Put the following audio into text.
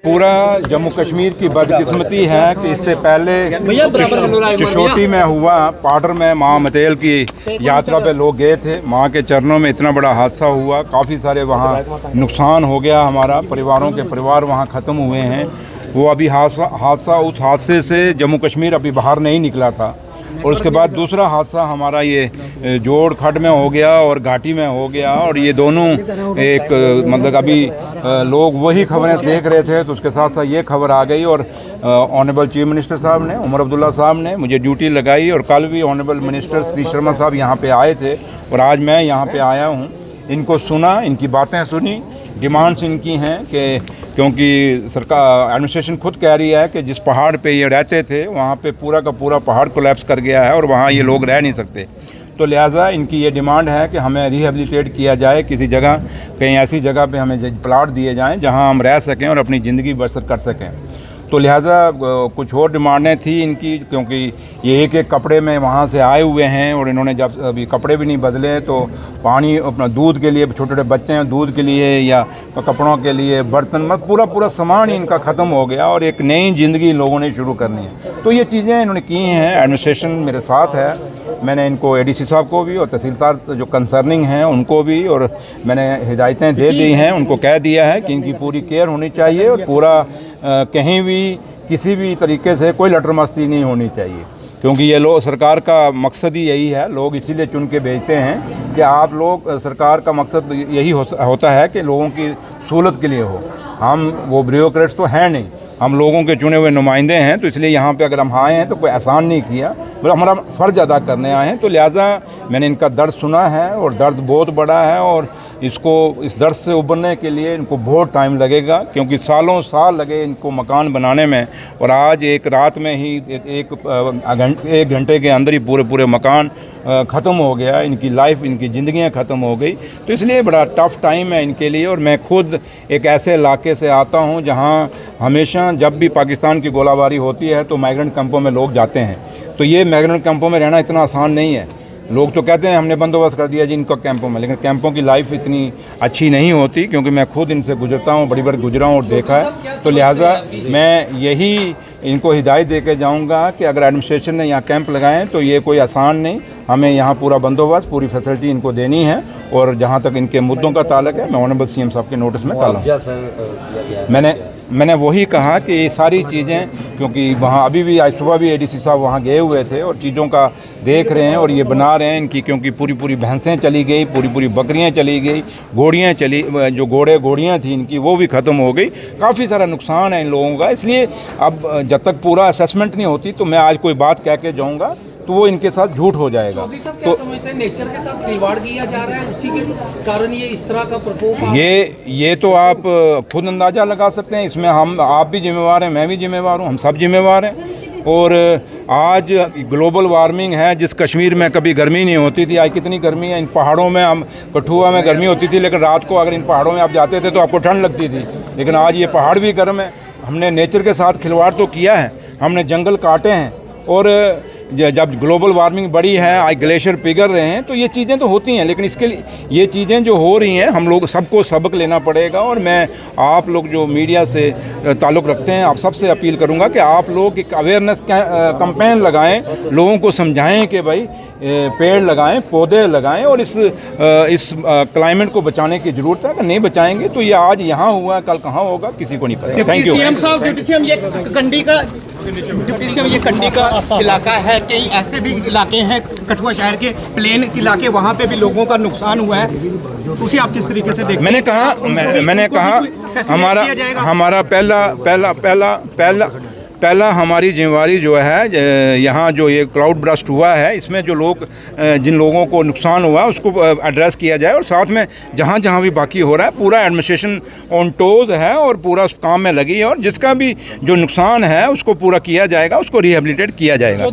पूरा जम्मू कश्मीर की बदकिस्मती है कि इससे पहले चिशोटी में हुआ, पाटर में माँ मतेल की यात्रा पे लोग गए थे। माँ के चरणों में इतना बड़ा हादसा हुआ, काफ़ी सारे वहाँ नुकसान हो गया, हमारा परिवारों के परिवार वहाँ ख़त्म हुए हैं। वो अभी हादसा उस हादसे से जम्मू कश्मीर अभी बाहर नहीं निकला था। और उसके बाद दूसरा हादसा हमारा ये जोड़ खड्ड में हो गया और घाटी में हो गया। और ये दोनों एक मतलब अभी लोग वही खबरें देख रहे थे, तो उसके साथ साथ ये खबर आ गई। और ऑनरेबल चीफ मिनिस्टर साहब ने, उमर अब्दुल्ला साहब ने मुझे ड्यूटी लगाई और कल भी ऑनरेबल मिनिस्टर सतीश शर्मा साहब यहाँ पे आए थे और आज मैं यहाँ पे आया हूँ। इनको सुना, इनकी बातें सुनी, डिमांड्स इनकी हैं कि क्योंकि सरकार एडमिनिस्ट्रेशन खुद कह रही है कि जिस पहाड़ पे ये रहते थे वहाँ पे पूरा का पूरा पहाड़ कोलैप्स कर गया है और वहाँ ये लोग रह नहीं सकते। तो लिहाजा इनकी ये डिमांड है कि हमें रिहेबिलिटेट किया जाए, किसी जगह कहीं ऐसी जगह पे हमें प्लाट दिए जाएं जहाँ हम रह सकें और अपनी ज़िंदगी बसर कर सकें। तो लिहाजा कुछ और डिमांडें थी इनकी, क्योंकि ये एक कपड़े में वहाँ से आए हुए हैं और इन्होंने जब अभी कपड़े भी नहीं बदले तो पानी अपना दूध के लिए, छोटे छोटे बच्चे हैं, दूध के लिए या कपड़ों के लिए, बर्तन मत पूरा सामान ही इनका ख़त्म हो गया और एक नई ज़िंदगी लोगों ने शुरू करनी है। तो ये चीज़ें इन्होंने की हैं। एडमिनिस्ट्रेशन मेरे साथ है, मैंने इनको एडीसी साहब को भी और तहसीलदार जो कंसर्निंग हैं उनको भी और मैंने हिदायतें दे दी हैं। उनको कह दिया है कि इनकी पूरी केयर होनी चाहिए और पूरा कहीं भी किसी भी तरीके से कोई लटर मस्ती नहीं होनी चाहिए, क्योंकि ये लोग, सरकार का मकसद ही यही है। लोग इसीलिए चुन के भेजते हैं कि आप लोग, सरकार का मकसद यही होता है कि लोगों की सहूलत के लिए हो। हम वो ब्यूरोक्रेट्स तो हैं नहीं, हम लोगों के चुने हुए नुमाइंदे हैं। तो इसलिए यहाँ पे अगर हम आए हैं तो कोई एहसान नहीं किया, बल्कि हमारा फ़र्ज़ अदा करने आए हैं। तो लिहाजा मैंने इनका दर्द सुना है और दर्द बहुत बड़ा है और इस दर्द से उबरने के लिए इनको बहुत टाइम लगेगा, क्योंकि सालों साल लगे इनको मकान बनाने में। और आज एक रात में ही एक घंटे के अंदर ही पूरे मकान ख़त्म हो गया, इनकी लाइफ, इनकी ज़िंदगियां ख़त्म हो गई। तो इसलिए बड़ा टफ़ टाइम है इनके लिए। और मैं खुद एक ऐसे इलाके से आता हूं जहां हमेशा जब भी पाकिस्तान की गोलाबारी होती है तो माइग्रेंट कैंपों में लोग जाते हैं। तो ये माइग्रेंट कैंपों में रहना इतना आसान नहीं है। लोग तो कहते हैं हमने बंदोबस्त कर दिया जी इनको कैंपों में, लेकिन कैंपों की लाइफ इतनी अच्छी नहीं होती, क्योंकि मैं खुद इनसे गुजरता हूँ, बड़ी बार गुजरा हूँ और देखा है। तो लिहाजा मैं यही इनको हिदायत दे के जाऊँगा कि अगर एडमिनिस्ट्रेशन ने यहाँ कैंप लगाएं तो ये कोई आसान नहीं, हमें यहाँ पूरा बंदोबस्त, पूरी फैसिलिटी इनको देनी है। और जहाँ तक इनके मुद्दों का ताल्लुक है, मैं ऑनरेबल सीएम साहब के नोटिस में कल मैंने वही कहा कि ये सारी चीज़ें, क्योंकि वहाँ अभी भी आज सुबह भी एडीसी साहब वहाँ गए हुए थे और चीज़ों का देख रहे हैं और ये बना रहे हैं इनकी, क्योंकि पूरी भैंसें चली गई, पूरी बकरियां चली गई, घोड़ियाँ चली, जो घोड़ियाँ थी इनकी वो भी ख़त्म हो गई। काफ़ी सारा नुकसान है इन लोगों का। इसलिए अब जब तक पूरा असेसमेंट नहीं होती तो मैं आज कोई बात कह के जाऊँगा तो वो इनके साथ झूठ हो जाएगा। तो समझते हैं नेचर के साथ खिलवाड़ किया जा रहा है, उसी के कारण ये इस तरह का प्रकोप। ये तो आप खुद अंदाज़ा लगा सकते हैं। इसमें आप भी जिम्मेवार हैं, मैं भी जिम्मेवार हूँ, हम सब जिम्मेवार हैं। और आज ग्लोबल वार्मिंग है, जिस कश्मीर में कभी गर्मी नहीं होती थी, आज कितनी गर्मी है। इन पहाड़ों में, हम कठुआ में गर्मी होती थी, लेकिन रात को अगर इन पहाड़ों में आप जाते थे तो आपको ठंड लगती थी, लेकिन आज ये पहाड़ भी गर्म है। हमने नेचर के साथ खिलवाड़ तो किया है, हमने जंगल काटे हैं। और जब ग्लोबल वार्मिंग बढ़ी है, आज ग्लेशियर पिघल रहे हैं, तो ये चीज़ें तो होती हैं, लेकिन इसके लिए ये चीज़ें जो हो रही हैं हम लोग सबको सबक लेना पड़ेगा। और मैं आप लोग जो मीडिया से ताल्लुक़ रखते हैं, आप सबसे अपील करूंगा कि आप लोग एक अवेयरनेस कैंपेन लगाएं, लोगों को समझाएं कि भाई पेड़ लगाएं, पौधे लगाएं और इस क्लाइमेट को बचाने की ज़रूरत है। अगर नहीं बचाएंगे तो ये आज यहाँ हुआ, कल कहाँ होगा, किसी को नहीं पता। Thank you. सीएम साहब, डिप्टी सीएम, ये कंडी का इलाका है, कई ऐसे भी इलाके हैं कठुआ शहर के प्लेन इलाके, वहाँ पे भी लोगों का नुकसान हुआ है। उसे आप किस तरीके से देखते हैं? मैंने कहा हमारा पहला हमारी जिम्मेवारी जो है, यहाँ जो ये क्लाउड ब्रस्ट हुआ है, इसमें जो लोग, जिन लोगों को नुकसान हुआ उसको एड्रेस किया जाए। और साथ में जहाँ जहाँ भी बाकी हो रहा है, पूरा एडमिनिस्ट्रेशन ऑन टोज है और पूरा उस काम में लगी है। और जिसका भी जो नुकसान है उसको पूरा किया जाएगा, उसको रिहेबिलिटेट किया जाएगा।